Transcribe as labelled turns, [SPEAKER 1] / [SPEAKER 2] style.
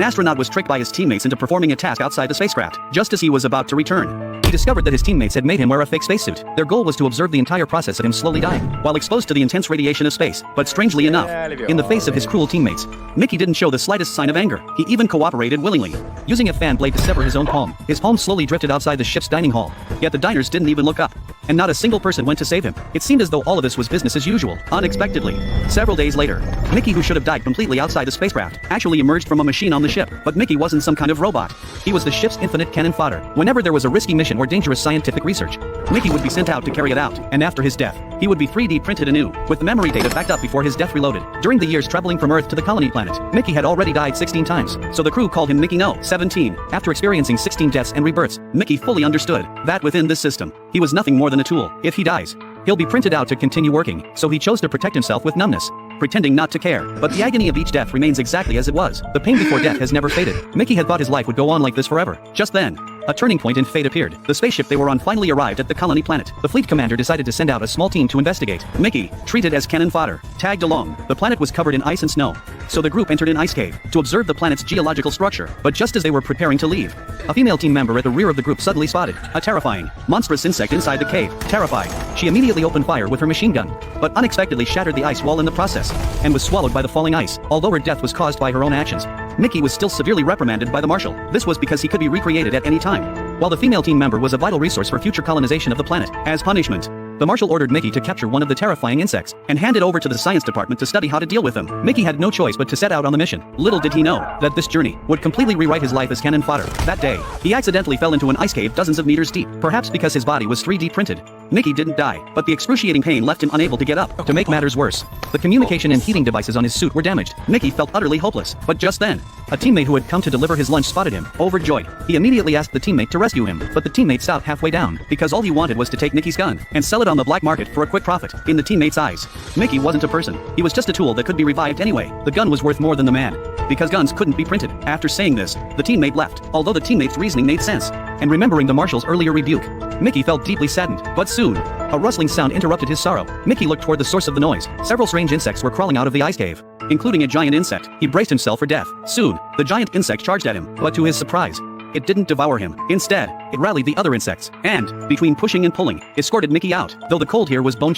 [SPEAKER 1] An astronaut was tricked by his teammates into performing a task outside the spacecraft, just as he was about to return. He discovered that his teammates had made him wear a fake spacesuit. Their goal was to observe the entire process of him slowly dying, while exposed to the intense radiation of space. But strangely enough, in the face of his cruel teammates, Mickey didn't show the slightest sign of anger. He even cooperated willingly. Using a fan blade to sever his own palm, his palm slowly drifted outside the ship's dining hall. Yet the diners didn't even look up, and not a single person went to save him. It seemed as though all of this was business as usual. Unexpectedly, several days later, Mickey, who should have died completely outside the spacecraft, actually emerged from a machine on the ship. But Mickey wasn't some kind of robot. He was the ship's infinite cannon fodder. Whenever there was a risky mission or dangerous scientific research, Mickey would be sent out to carry it out, and after his death, he would be 3D printed anew, with the memory data backed up before his death reloaded. During the years traveling from Earth to the colony planet, Mickey had already died 16 times, so the crew called him Mickey No. 17. After experiencing 16 deaths and rebirths, Mickey fully understood that within this system, he was nothing more than a tool. If he dies, he'll be printed out to continue working, so he chose to protect himself with numbness, pretending not to care. But the agony of each death remains exactly as it was. The pain before death has never faded. Mickey had thought his life would go on like this forever. Just then, a turning point in fate appeared. The spaceship they were on finally arrived at the colony planet. The fleet commander decided to send out a small team to investigate. Mickey, treated as cannon fodder, tagged along. The planet was covered in ice and snow, so the group entered an ice cave to observe the planet's geological structure. But just as they were preparing to leave, a female team member at the rear of the group suddenly spotted a terrifying, monstrous insect inside the cave. Terrified, she immediately opened fire with her machine gun, but unexpectedly shattered the ice wall in the process, and was swallowed by the falling ice. Although her death was caused by her own actions, Mickey was still severely reprimanded by the marshal. This was because he could be recreated at any time, while the female team member was a vital resource for future colonization of the planet. As punishment, the marshal ordered Mickey to capture one of the terrifying insects and hand it over to the science department to study how to deal with them. Mickey had no choice but to set out on the mission. Little did he know that this journey would completely rewrite his life as cannon fodder. That day, he accidentally fell into an ice cave dozens of meters deep. Perhaps because his body was 3D printed, Mickey didn't die, but the excruciating pain left him unable to get up. To make matters worse, the communication and heating devices on his suit were damaged. Mickey felt utterly hopeless. But just then, a teammate who had come to deliver his lunch spotted him. Overjoyed, he immediately asked the teammate to rescue him, but the teammate stopped halfway down, because all he wanted was to take Mickey's gun and sell it on the black market for a quick profit. In the teammate's eyes, Mickey wasn't a person. He was just a tool that could be revived anyway. The gun was worth more than the man, because guns couldn't be printed. After saying this, the teammate left, although the teammate's reasoning made sense. And remembering the marshal's earlier rebuke, Mickey felt deeply saddened. But soon, a rustling sound interrupted his sorrow. Mickey looked toward the source of the noise. Several strange insects were crawling out of the ice cave, including a giant insect. He braced himself for death. Soon, the giant insect charged at him, but to his surprise, it didn't devour him. Instead, it rallied the other insects, and, between pushing and pulling, escorted Mickey out. Though the cold here was bone-chilling,